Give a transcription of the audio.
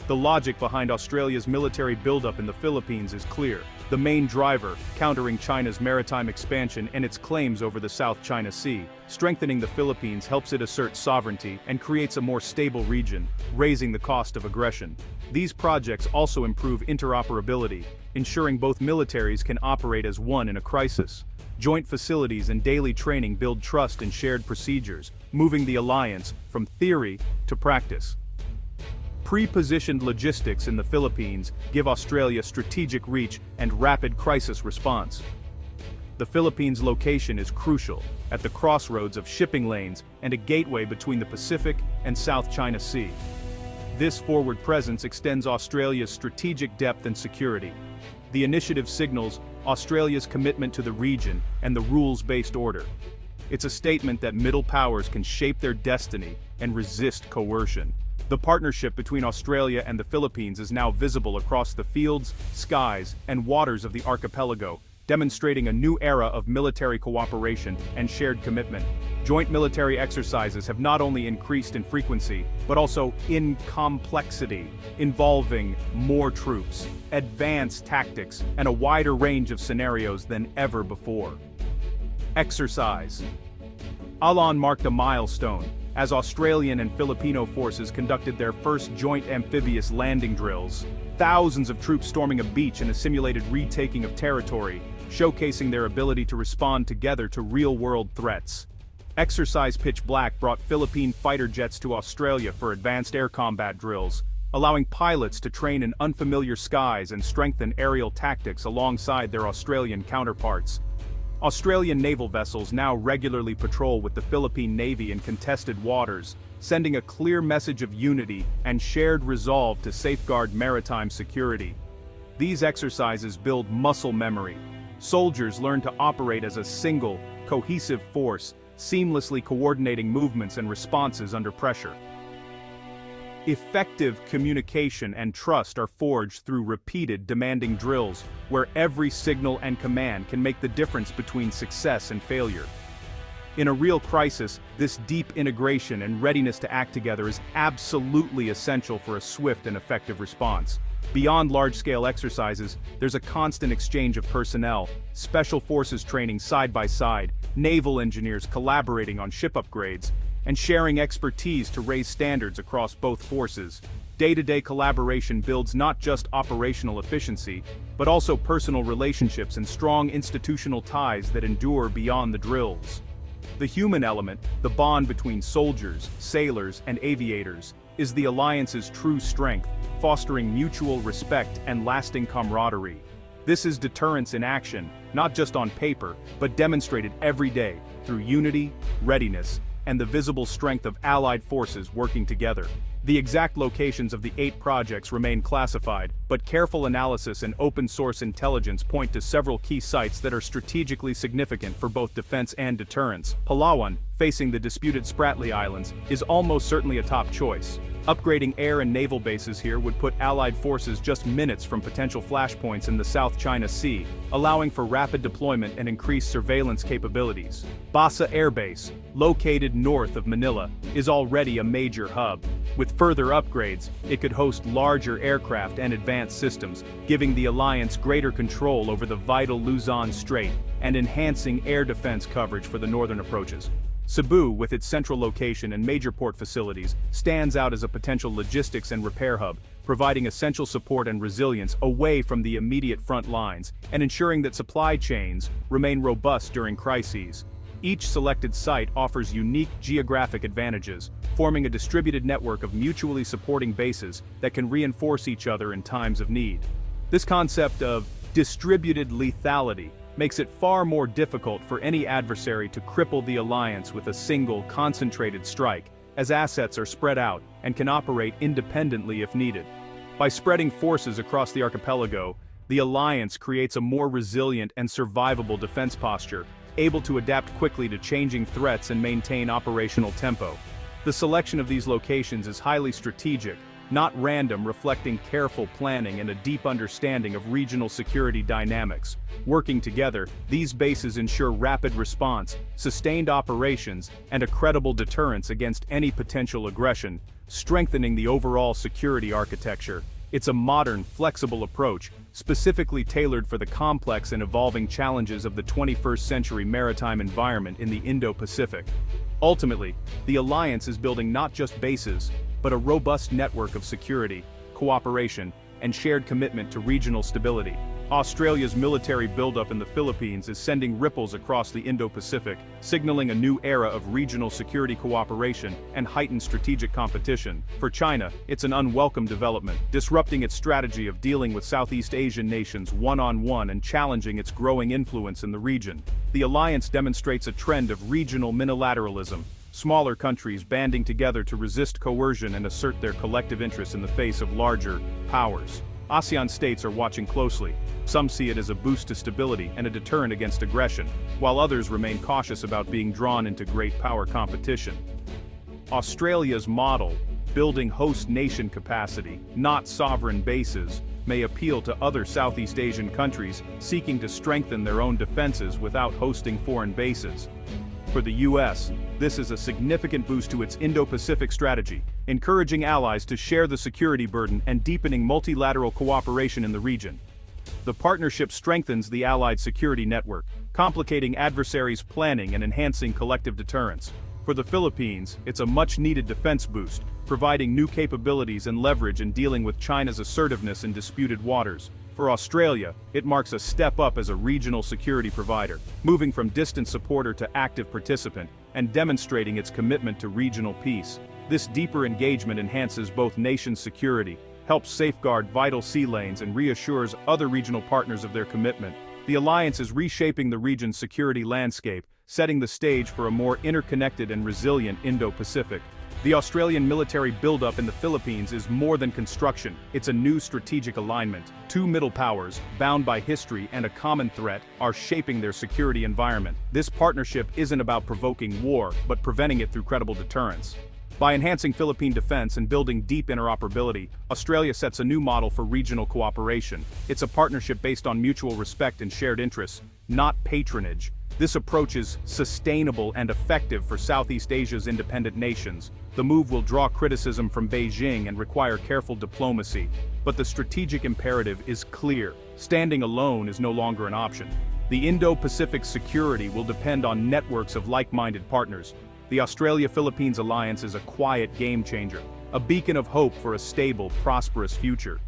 The logic behind Australia's military buildup in the Philippines is clear. The main driver, countering China's maritime expansion and its claims over the South China Sea. Strengthening the Philippines helps it assert sovereignty and creates a more stable region, raising the cost of aggression. These projects also improve interoperability, ensuring both militaries can operate as one in a crisis. Joint facilities and daily training build trust in shared procedures, moving the alliance from theory to practice. Pre-positioned logistics in the Philippines give Australia strategic reach and rapid crisis response. The Philippines' location is crucial, at the crossroads of shipping lanes and a gateway between the Pacific and South China Sea. This forward presence extends Australia's strategic depth and security. The initiative signals Australia's commitment to the region and the rules-based order. It's a statement that middle powers can shape their destiny and resist coercion. The partnership between Australia and the Philippines is now visible across the fields, skies, and waters of the archipelago, demonstrating a new era of military cooperation and shared commitment. Joint military exercises have not only increased in frequency, but also in complexity, involving more troops, advanced tactics, and a wider range of scenarios than ever before. Exercise. Alon marked a milestone, as Australian and Filipino forces conducted their first joint amphibious landing drills. Thousands of troops storming a beach in a simulated retaking of territory, showcasing their ability to respond together to real-world threats. Exercise Pitch Black brought Philippine fighter jets to Australia for advanced air combat drills, allowing pilots to train in unfamiliar skies and strengthen aerial tactics alongside their Australian counterparts. Australian naval vessels now regularly patrol with the Philippine Navy in contested waters, sending a clear message of unity and shared resolve to safeguard maritime security. These exercises build muscle memory. Soldiers learn to operate as a single, cohesive force, seamlessly coordinating movements and responses under pressure. Effective communication and trust are forged through repeated demanding drills, where every signal and command can make the difference between success and failure. In a real crisis, this deep integration and readiness to act together is absolutely essential for a swift and effective response. Beyond large-scale exercises, there's a constant exchange of personnel, special forces training side by side, naval engineers collaborating on ship upgrades, and sharing expertise to raise standards across both forces. Day-to-day collaboration builds not just operational efficiency, but also personal relationships and strong institutional ties that endure beyond the drills. The human element, the bond between soldiers, sailors, and aviators, is the alliance's true strength, fostering mutual respect and lasting camaraderie. This is deterrence in action, not just on paper, but demonstrated every day through unity, readiness, and the visible strength of allied forces working together. The exact locations of the 8 projects remain classified, but careful analysis and open-source intelligence point to several key sites that are strategically significant for both defense and deterrence. Palawan, facing the disputed Spratly Islands, is almost certainly a top choice. Upgrading air and naval bases here would put Allied forces just minutes from potential flashpoints in the South China Sea, allowing for rapid deployment and increased surveillance capabilities. Basa Air Base, located north of Manila, is already a major hub. With further upgrades, it could host larger aircraft and advanced systems, giving the alliance greater control over the vital Luzon Strait and enhancing air defense coverage for the northern approaches. Cebu, with its central location and major port facilities, stands out as a potential logistics and repair hub, providing essential support and resilience away from the immediate front lines and ensuring that supply chains remain robust during crises. Each selected site offers unique geographic advantages, forming a distributed network of mutually supporting bases that can reinforce each other in times of need. This concept of distributed lethality makes it far more difficult for any adversary to cripple the alliance with a single, concentrated strike, as assets are spread out and can operate independently if needed. By spreading forces across the archipelago, the alliance creates a more resilient and survivable defense posture, able to adapt quickly to changing threats and maintain operational tempo. The selection of these locations is highly strategic, not random, reflecting careful planning and a deep understanding of regional security dynamics. Working together, these bases ensure rapid response, sustained operations, and a credible deterrence against any potential aggression, strengthening the overall security architecture. It's a modern, flexible approach, specifically tailored for the complex and evolving challenges of the 21st century maritime environment in the Indo-Pacific. Ultimately, the alliance is building not just bases, but a robust network of security, cooperation, and shared commitment to regional stability. Australia's military buildup in the Philippines is sending ripples across the Indo-Pacific, signaling a new era of regional security cooperation and heightened strategic competition. For China, it's an unwelcome development, disrupting its strategy of dealing with Southeast Asian nations one-on-one and challenging its growing influence in the region. The alliance demonstrates a trend of regional minilateralism, smaller countries banding together to resist coercion and assert their collective interests in the face of larger powers. ASEAN states are watching closely. Some see it as a boost to stability and a deterrent against aggression, while others remain cautious about being drawn into great power competition. Australia's model, building host nation capacity, not sovereign bases, may appeal to other Southeast Asian countries seeking to strengthen their own defenses without hosting foreign bases. For the US, this is a significant boost to its Indo-Pacific strategy, encouraging allies to share the security burden and deepening multilateral cooperation in the region. The partnership strengthens the Allied security network, complicating adversaries' planning and enhancing collective deterrence. For the Philippines, it's a much-needed defense boost, providing new capabilities and leverage in dealing with China's assertiveness in disputed waters. For Australia, it marks a step up as a regional security provider, moving from distant supporter to active participant, and demonstrating its commitment to regional peace. This deeper engagement enhances both nations' security, helps safeguard vital sea lanes, and reassures other regional partners of their commitment. The alliance is reshaping the region's security landscape, setting the stage for a more interconnected and resilient Indo-Pacific. The Australian military buildup in the Philippines is more than construction, it's a new strategic alignment. Two middle powers, bound by history and a common threat, are shaping their security environment. This partnership isn't about provoking war, but preventing it through credible deterrence. By enhancing Philippine defense and building deep interoperability, Australia sets a new model for regional cooperation. It's a partnership based on mutual respect and shared interests, not patronage. This approach is sustainable and effective for Southeast Asia's independent nations. The move will draw criticism from Beijing and require careful diplomacy, but the strategic imperative is clear. Standing alone is no longer an option. The Indo-Pacific security will depend on networks of like-minded partners. The Australia-Philippines alliance is a quiet game changer, a beacon of hope for a stable, prosperous future.